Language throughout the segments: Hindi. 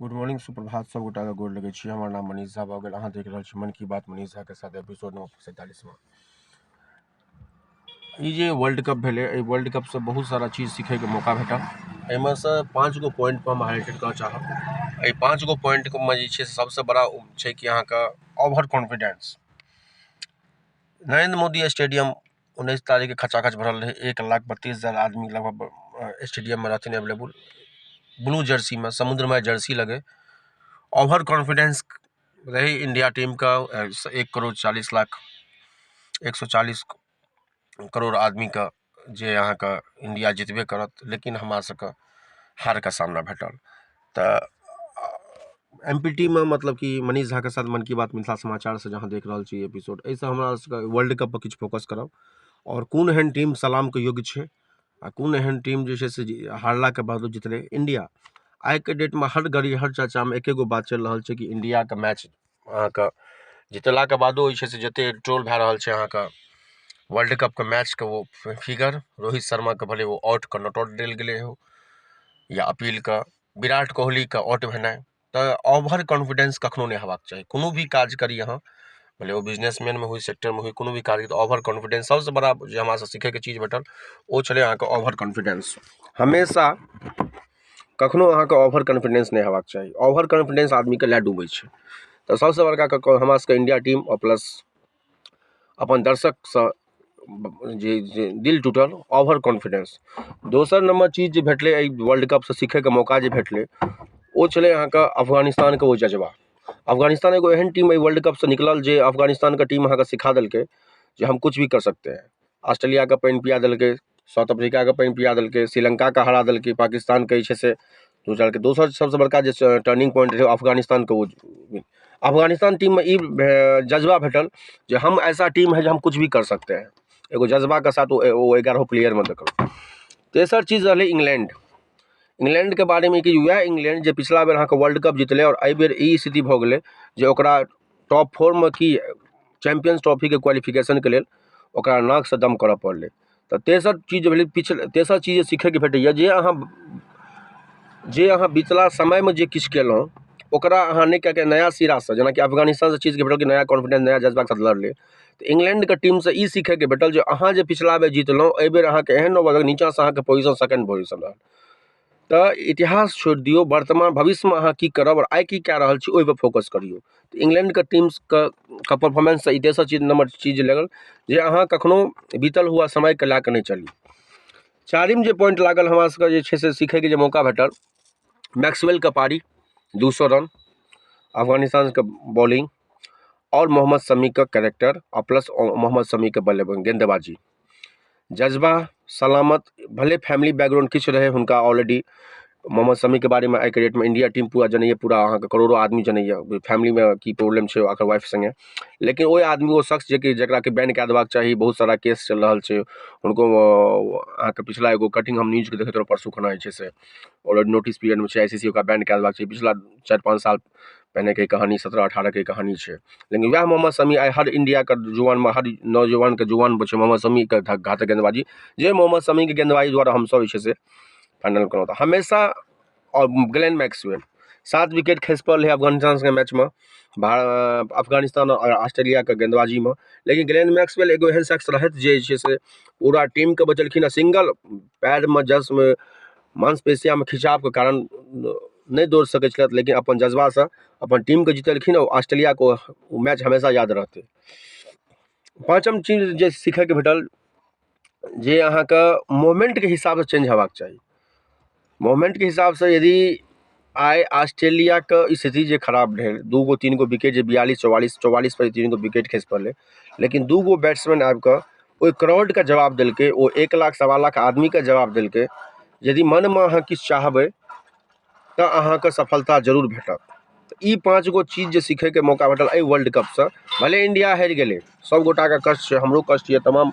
गुड मॉर्निंग सुप्रभात सब गोटा के गोर लगे छी। हमार नाम मनीष झा भऽ गेल। अहाँ देख रहल छी मन की बात मनीष झा के साथ एपिसोड नंबर 47। ई जे वर्ल्ड कप भेलै, एहि वर्ल्ड कप से बहुत सारा चीज सीखे के मौका भेटल। एहिमे से 5 गो पॉइंट पर हम हाईलाइट करऽ चाहब। एहि 5 गो पॉइंट में जे छै सबसे बड़ा छै कि अहाँके over confidence. Narendra Modi stadium 19 तारीख के खचाखच भरल रहे। 1,32,000 आदमी लगभग स्टेडियम में रहथिन अवेलेबल। ब्लू जर्सी में समुद्रमय जर्सी लगे। ओवर कॉन्फिडेंस रही इंडिया टीम का। 1,40,00,000 140 करोड़ आदमी का जे यहाँ का इंडिया जितबे करत, लेकिन हमरा सबके हार का सामना भेटल। तो एमपीटी में मतलब कि मनीष झा के साथ मन की बात मिथिला समाचार से जहाँ देख रहल छी एपिसोड, ऐसे हमरा सबके वर्ल्ड कप पर किछु फोकस करब और कोन एहन टीम सलाम के योग्य छै आ कोन एहन टीम जे छै से हारला के बावजूद जितले। इंडिया आई के डेट में हर घड़ी हर चर्चा में एके गो बात चल रहा है कि इंडिया के मैच अहाँके जितला के बादो जे छै से जते ट्रोल भए रहल छै अहाँके वर्ल्ड कप के मैच के वो फिगर, रोहित शर्मा के भले वो आउट के नॉट आउट देल गेले हो या अपील का, विराट कोहली का आउट भेनाइ। तो ओवर कॉन्फिडेंस कखनो नहीं हेबाक चाही। कोनो भी काज करी अहाँ, भले वो बिजनेसमैन में हुई, सेक्टर में हुई, कोनो भी कार्य, तो ओवर कॉन्फिडेंस सबसे बड़ा जो हमरा से सीखे के चीज भेटल वो छलै अहाँके ओवर कॉन्फिडेंस। हमेशा कखनो अहाँके ओवर कॉन्फिडेंस नहीं हेबाक चाही। ओवर कॉन्फिडेंस आदमी के लए डूबै छै। तो सबसे बड़का हमरा सबके इंडिया टीम और प्लस अपन दर्शक से जे दिल टूटल ओवर कॉन्फिडेंस। दोसर नंबर चीज जे भेटलै एहि वर्ल्ड कप से सीखे के मौका जे भेटलै वो छलै अहाँके अफगानिस्तान के वो जज्बा। अफगानिस्तान एगो एहन टीम एहि वर्ल्ड कप से निकलल जे अफगानिस्तान के टीम अहाँके सिखा देलकै जे हम कुछ भी कर सकते हैं। ऑस्ट्रेलिया के पानि पिया देलकै, साउथ अफ्रीका के पानि पिया देलकै, श्रीलंका के हरा देलकै, पाकिस्तान के जे छै से दू चारि के। दोसर सबसे बड़का जे टर्निंग पॉइंट रहे अफगानिस्तान के वो अफगानिस्तान टीम में ई जज्बा भेटल जे हम ऐसा टीम है जो हम कुछ भी कर सकते हैं। एगो जज्बा के साथ वो 11 प्लेयर में देखल। तेसर चीज रही इंग्लैंड। इंग्लैंड के बारे में कि वह इंग्लैंड जो पिछला बेर अहाँके वर्ल्ड कप जितले और एहि बेर ई स्थिति भऽ गेलै जे ओकरा टॉप 4 में कि चैंपियंस ट्रॉफी के क्वालिफिकेशन के लेल ओकरा नाक से दम करऽ पड़लै। तो तेसर चीज भेलै तेसर चीज सीखे के भेटैया जे अहाँ बितला समय में जे किछु केलहुँ ओकरा अहाँ नहीं कऽ के नया सिरा से, जेना कि अफगानिस्तान से चीज के भेटल कि नया कॉन्फिडेंस नया जज्बा के साथ लड़लै। तो इंग्लैंड के टीम से ई सीखे के भेटल जे अहाँ जे पिछला बेर जीतलहुँ एहि बेर अहाँके एहन नौबत नीचा से अहाँके पोजीशन सेकंड पोजीशन रहल। तो इतिहास छोड़ दियो, वर्तमान भविष्य में अहाँ की करब और आई की कऽ रहल छी ओहि पर फोकस करियो। तो इंग्लैंड के टीम का परफॉर्मेंस से तेसर चीज नंबर चीज लगल जे अहाँ कखनो बीतल हुआ समय के लए के नहीं चली। चारिम जे पॉइंट लागल हमरा सबके जे छै से सीखे के जे मौका भेटल, मैक्सवेल का पारी 200 रन, अफगानिस्तान का बॉलिंग और मोहम्मद शमी का कैरेक्टर और प्लस मोहम्मद शमी के बल्लेबाजी गेंदबाजी जज्बा सलामत। भले फैमिली बैकग्राउंड किछु रहे हुनका ऑलरेडी, मोहम्मद शमी के बारे में आई के डेट में इंडिया टीम पूरा जनैया, पूरा अहाँके करोड़ों आदमी जनैया फैमिली में की प्रॉब्लम छै ओकर वाइफ संगे। लेकिन ओहि आदमी वो शख्स जकरा के बैन कऽ देबाक चाही, बहुत सारा केस चल रहल छै हुनको। अहाँके पिछला एगो कटिंग हम न्यूज के देखैत रहौं परसू खना जे छै से ऑलरेडी नोटिस पीरियड में छै, आईसीसी ओकरा बैन कऽ देबाक चाही। पिछला 4-5 साल पहले के कहानी, 17-18 के कहानी छै। लेकिन वह मोहम्मद शमी आई हर इंडिया के जुआन में, हर नौजवान के जुआन छै मोहम्मद शमी के घातक गेंदबाजी, जे मोहम्मद शमी के गेंदबाजी द्वारा हम सब जे छै से फाइनल करौं। तो हमेशा और ग्लेन मैक्सवेल 7 विकेट खसि पड़ल है अफगानिस्तान के मैच में, अफगानिस्तान और ऑस्ट्रेलिया के गेंदबाजी में। लेकिन ग्लेन मैक्सवेल एगो एहन शख्स रहत जे छै से पूरा टीम के बचलखिन। सिंगल पैर में जस्ट में मांसपेशिया में खिंचाव के कारण नहीं दौड़ सकै छलथि, लेकिन अपन जज्बा से अपन टीम के जीतलखिन और ऑस्ट्रेलिया को वो मैच हमेशा याद रहते। पांचम चीज जे सीखे के भेटल जे अहाँके मोमेंट के हिसाब से चेंज हेबाक चाही। मोमेंट के हिसाब से यदि आई ऑस्ट्रेलिया के स्थिति जे खराब भेल, 2-3 विकेट जे 42-44 पर 3 विकेट खसि पड़लै, लेकिन 2 बैट्समैन आबि कऽ ओहि क्राउड के जवाब देलकै, ओ 1 लाख 1.25 लाख आदमी के जवाब देलकै। यदि मन में अहाँ किछु चाहबै तो अहाँके सफलता जरूर भेटत। तो ई 5 गो चीज जे सीखे के मौका भेटल एहि वर्ल्ड कप से। भले इंडिया हारि गेलै, सब गोटा के कष्ट छै, हमरो कष्ट ये, तमाम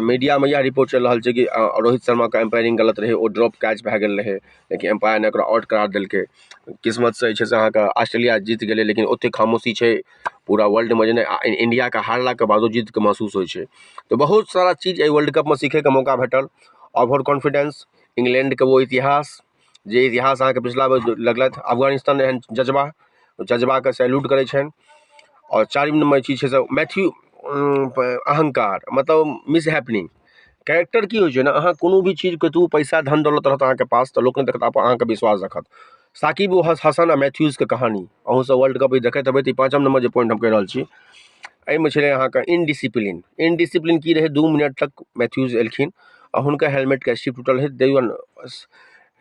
मीडिया में यह रिपोर्ट चल रहा है कि रोहित शर्मा का एम्पायरिंग गलत रहे, वो ड्रॉप कैच भए गेल रहे, लेकिन एम्पायर ने ओकरा आउट करा देलकै। किस्मत से जे छै से अहाँके ऑस्ट्रेलिया जीत गेलै, लेकिन ओते खामोशी छै पूरा वर्ल्ड में, जेना इंडिया के हारला के बादो जीत के महसूस होइ छै। तो बहुत सारा चीज एहि वर्ल्ड कप में सीखे के मौका भेटल। ओवर कॉन्फिडेंस, इंग्लैंड के वो इतिहास, जे इतिहास अहाँके पिछला बेर लगलथि अफगानिस्तान एहन जज्बाके सैल्यूट करै छनि। और चारिम नंबर चीज छै से मैथ्यू अहंकार, मतलब मिस हैपनिंग। कैरेक्टर की होइ छै ने, अहाँ कोनो भी चीज कतबो पैसा धन दौलत रहत अहाँके पास तऽ लोक नहि देखत, अहाँके विश्वास रखत। साकिब हसन आ मैथ्यूजके कहानी अहूँ सब वर्ल्ड कप देखैत हेबै। तऽ 5म नंबर जे पॉइंट हम कहि रहल छी, एहिमे छलै अहाँके इनडिसिप्लिन की रहै। 2 मिनट तक मैथ्यूज एलखिन और हुनका हेलमेटके स्ट्रिप टूटल रहै। देवन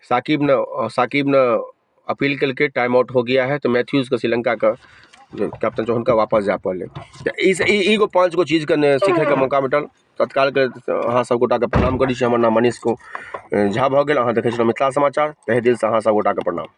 साकिब ने अपील केलकै, टाइम आउट हो गया है, तो मैथ्यूजके श्रीलंका का जो कैप्टन छै हुनका वापस जाए पड़लै। तऽ ई 5 गो चीजके सीखैके मौका भेटल। तत्कालके अहाँ सब गोटाके प्रणाम करै छी। हमर नाम मनीष झा भऽ गेल। अहाँ देखै छी मिथिला समाचार। तहे दिलसँ अहाँ सब गोटाके प्रणाम।